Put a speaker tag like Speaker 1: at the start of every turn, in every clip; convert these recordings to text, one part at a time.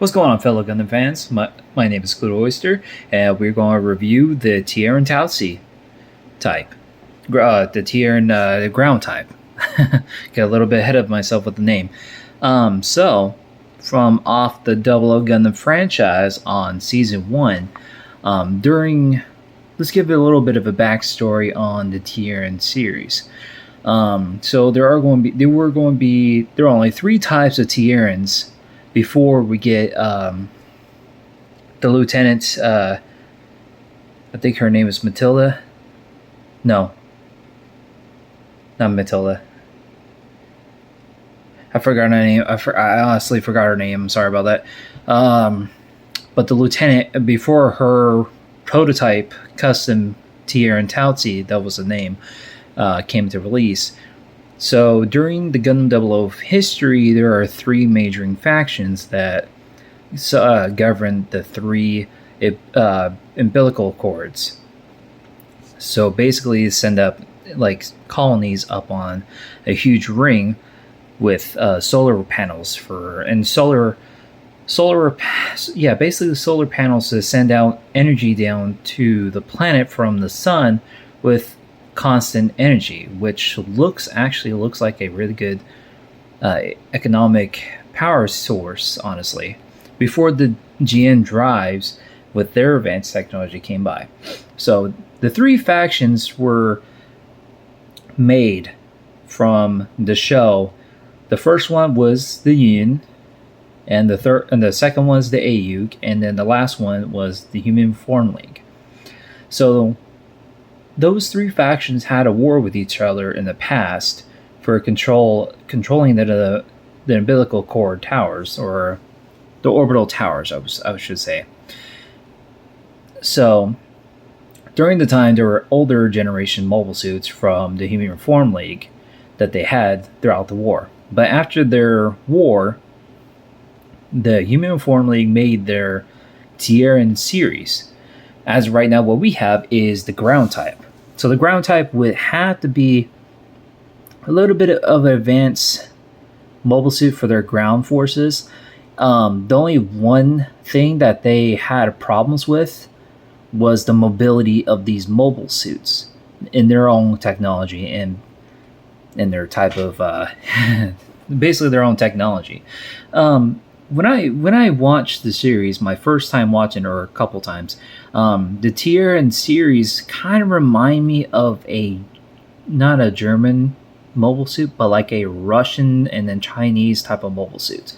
Speaker 1: What's going on, fellow Gundam fans? My name is Clued Oyster, and we're going to review the Tieren type. The Tieren the ground type. Got a little bit ahead of myself with the name. From off the Double O Gundam franchise on Season 1, let's give it a little bit of a backstory on the Tieren series. There are only 3 types of Tierens before we get the lieutenant. I think her name is Matilda. No, not Matilda. I forgot her name. I honestly forgot her name. I'm sorry about that. But the lieutenant, before her prototype custom Tieren Tautsi, that was the name, came to release. So during the Gundam 00 history, there are 3 majoring factions that govern the 3 umbilical cords. So basically, send up like colonies up on a huge ring with solar panels basically the solar panels to send out energy down to the planet from the sun with constant energy, which looks like a really good economic power source, honestly, before the GN drives with their advanced technology came by. So the 3 factions were made from the show. The first one was the Yin, and the second one was the Ayuk, and then the last one was the Human Form League. So those 3 factions had a war with each other in the past for controlling the umbilical cord towers, or the orbital towers, I should say. So during the time, there were older generation mobile suits from the Human Reform League that they had throughout the war. But after their war, the Human Reform League made their Tieren series. As right now, what we have is the ground type. So the ground type would have to be a little bit of an advanced mobile suit for their ground forces. The only one thing that they had problems with was the mobility of these mobile suits in their own technology and in their type of basically their own technology. When I watched the series, my first time watching, or a couple times, the Tieren series kind of remind me of not a German mobile suit, but like a Russian and then Chinese type of mobile suit.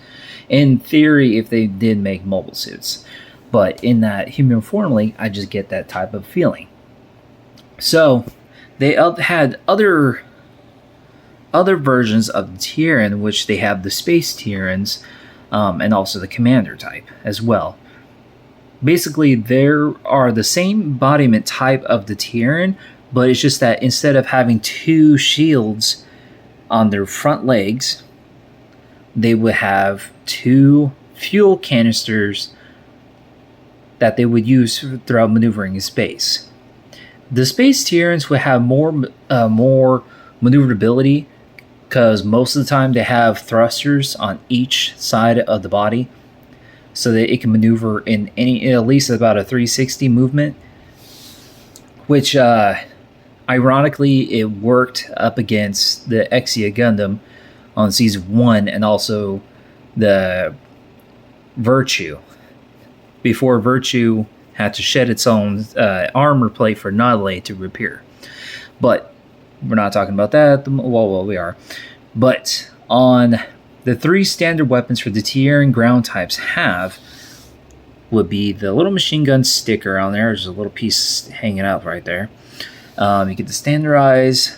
Speaker 1: In theory, if they did make mobile suits. But in that Human Form League, I just get that type of feeling. So they had other versions of the Tieren, which they have the Space Tierens, and also the Commander type as well. Basically, there are the same embodiment type of the Tieren, but it's just that instead of having 2 shields on their front legs, they would have 2 fuel canisters that they would use throughout maneuvering in space. The Space Tierens would have more maneuverability, because most of the time they have thrusters on each side of the body, so that it can maneuver in at least about a 360 movement, which ironically it worked up against the Exia Gundam on Season 1, and also the Virtue, before Virtue had to shed its own armor plate for Nautilus to repair. But we're not talking about that. Well, we are. But on the 3 standard weapons for the Tieren ground types would be the little machine gun sticker on there. There's a little piece hanging out right there. You get the standardized,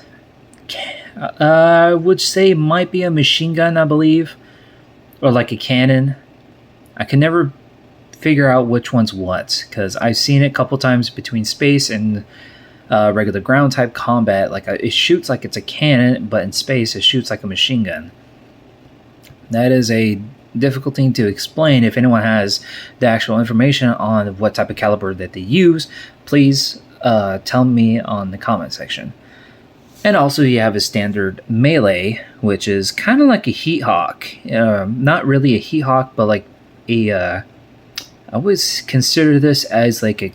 Speaker 1: I would say it might be a machine gun, I believe, or like a cannon. I can never figure out which one's what, because I've seen it a couple times between space and regular ground type combat. Like it shoots like it's a cannon, but in space it shoots like a machine gun. That is a difficult thing to explain. If anyone has the actual information on what type of caliber that they use, please tell me on the comment section. And also you have a standard melee, which is kind of like a heat hawk. Not really a heat hawk, but like I would consider this as like a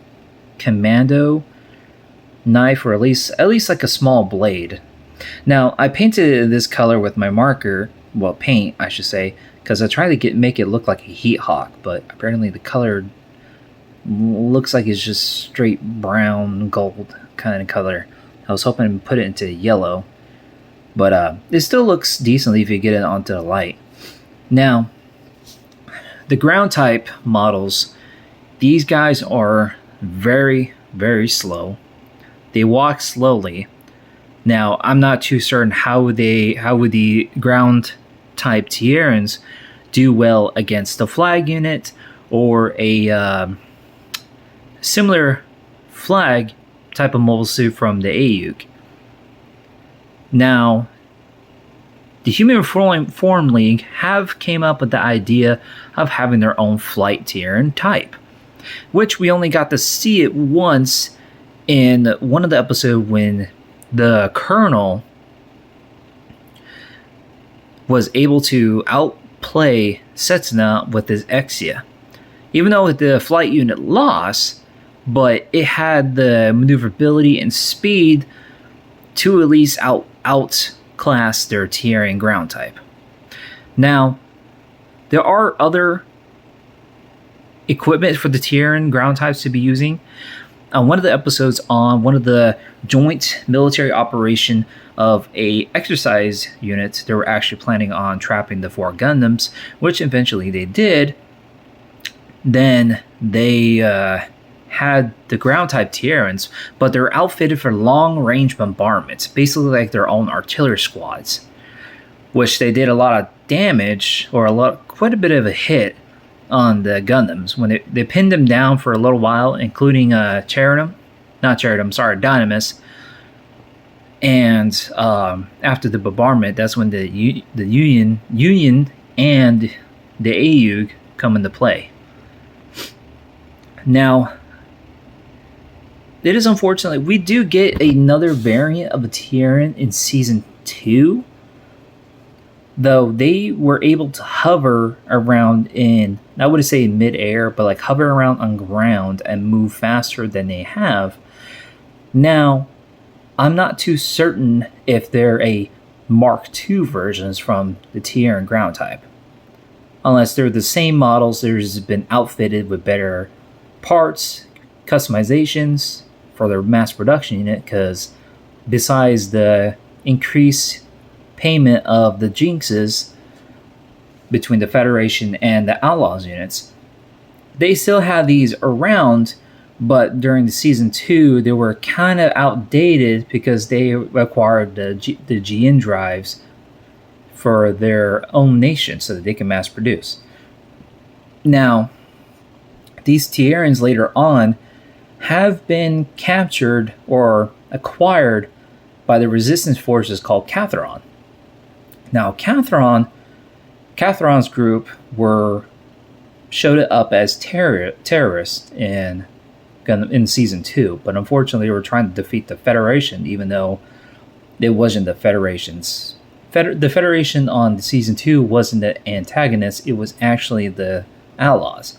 Speaker 1: commando knife, or at least like a small blade. Now I painted this color with my marker, well, paint I should say, because I tried to make it look like a heat hawk, but apparently the color looks like it's just straight brown gold kind of color. I was hoping to put it into yellow, but it still looks decently if you get it onto the light. Now, the ground type models, these guys are very, very slow. They walk slowly. Now, I'm not too certain how would the ground type Tierens do well against the flag unit or a similar flag type of mobile suit from the AUG. Now, the Human Form League have came up with the idea of having their own flight Tieren type, which we only got to see it once in one of the episodes when the Colonel was able to outplay Setsuna with his Exia. Even though the flight unit lost, but it had the maneuverability and speed to at least outclass their Tieren ground type. Now, there are other equipment for the Tieren ground types to be using. On one of the episodes, on one of the joint military operation of a exercise unit, they were actually planning on trapping the 4 Gundams, which eventually they did. Then they had the ground type Tierens, but they're outfitted for long range bombardments, basically like their own artillery squads, which they did a lot of damage, or quite a bit of a hit on the Gundams when they pinned them down for a little while, including Dynamis. And after the bombardment, that's when the Union and the AUG come into play. Now, it is unfortunately we do get another variant of a Tieren in season 2. Though they were able to hover around in, I wouldn't say in mid-air, but like hover around on ground and move faster than they have. Now, I'm not too certain if they're a Mark II versions from the Tieren ground type. Unless they're the same models, there's been outfitted with better parts, customizations for their mass production unit, because besides the increased payment of the Jinxes between the Federation and the Outlaws units, they still have these around, but during the season 2 they were kind of outdated because they acquired the GN drives for their own nation so that they can mass produce. Now, these Tierens later on have been captured or acquired by the resistance forces called Catheron. Now, Catheron's group showed up as terrorists in season 2, but unfortunately they were trying to defeat the Federation, even though it wasn't the Federation's. The Federation on season 2 wasn't the antagonist; it was actually the Outlaws.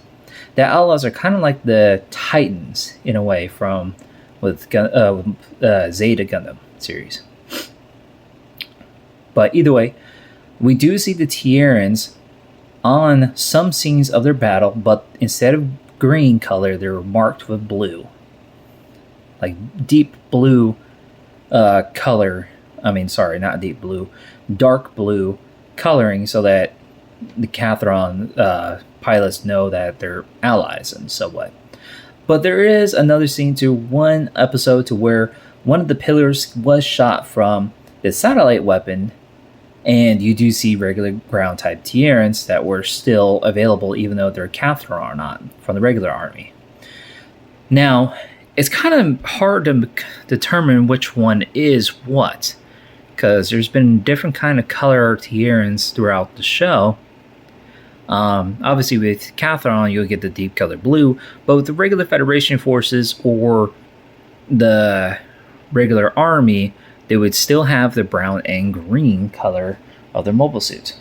Speaker 1: The Outlaws are kind of like the Titans in a way with Zeta Gundam series. But either way, we do see the Tierens on some scenes of their battle, but instead of green color, they're marked with blue. Like deep blue color. I mean, sorry, not deep blue. Dark blue coloring so that the Catheron pilots know that they're allies and so what. But there is another scene to one episode to where one of the pillars was shot from the satellite weapon, and you do see regular ground type Tierens that were still available even though they're Catheron or not from the regular army. Now, it's kind of hard to determine which one is what, because there's been different kind of color Tierens throughout the show. Obviously with Catheron you'll get the deep color blue, but with the regular Federation forces or the regular army, they would still have the brown and green color of their mobile suits.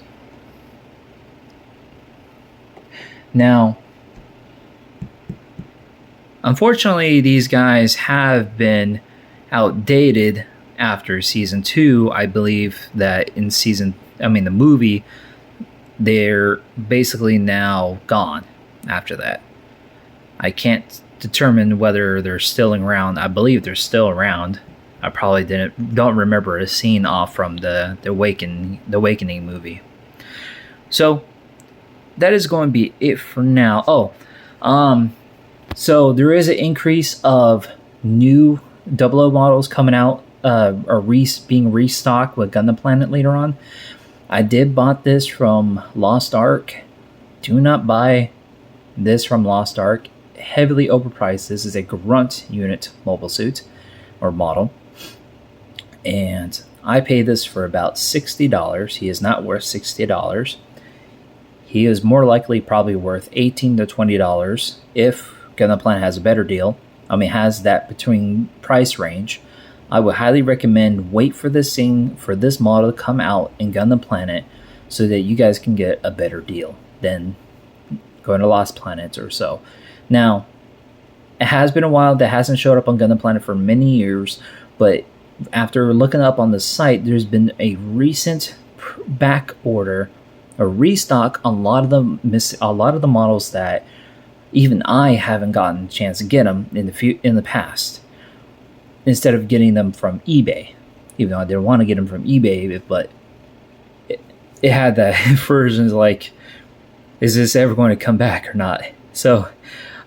Speaker 1: Now, unfortunately, these guys have been outdated after season 2. I believe that in the movie, they're basically now gone after that. I can't determine whether they're still around. I believe they're still around. I probably don't remember a scene off from the Awakening movie. So that is going to be it for now. So there is an increase of new 00 models coming out or being restocked with Gundam Planet later on. I did bought this from Lost Ark. Do not buy this from Lost Ark. Heavily overpriced. This is a grunt unit mobile suit or model. And I paid this for about $60. He is not worth $60. He is more likely probably worth $18 to $20 if Gundam Planet has a better deal. Has that between price range. I would highly recommend wait for this model to come out in Gundam Planet so that you guys can get a better deal than going to Lost Planet or so. Now, it has been a while that hasn't showed up on Gundam Planet for many years, but after looking up on the site, there's been a recent back order, a restock on a lot of the models that even I haven't gotten a chance to get them in the past. Instead of getting them from eBay, even though I didn't want to get them from eBay, but it had that versions like, is this ever going to come back or not? So,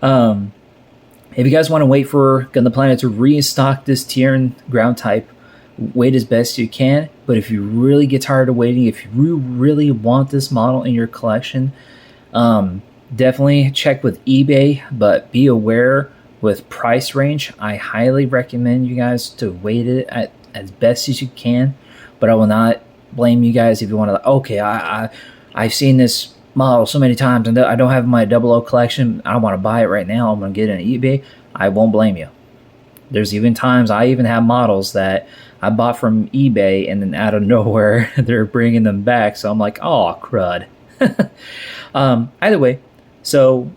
Speaker 1: if you guys want to wait for Gundam Planet to restock this Tieren ground type, wait as best you can. But if you really get tired of waiting, if you really want this model in your collection, definitely check with eBay, but be aware with price range. I highly recommend you guys to wait it at as best as you can, but I will not blame you guys if you want to. Okay, I've seen this model so many times and I don't have my 00 collection. I don't want to buy it right now. I'm going to get it on eBay. I won't blame you. There's even times I even have models that I bought from eBay and then out of nowhere they're bringing them back. So I'm like, oh crud. Either way, so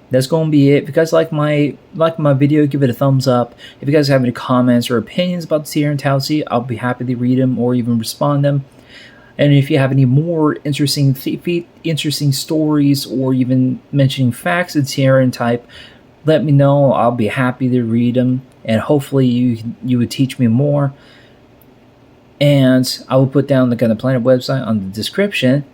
Speaker 1: that's going to be it. If you guys like my video, give it a thumbs up. If you guys have any comments or opinions about the Tieren Tausi, I'll be happy to read them or even respond them. And if you have any more interesting stories or even mentioning facts of Tieren type, let me know. I'll be happy to read them, and hopefully you would teach me more. And I will put down the Gundam Planet website on the description.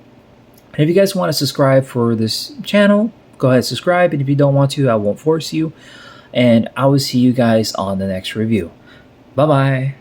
Speaker 1: And if you guys want to subscribe for this channel, go ahead and subscribe. And if you don't want to, I won't force you. And I will see you guys on the next review. Bye-bye.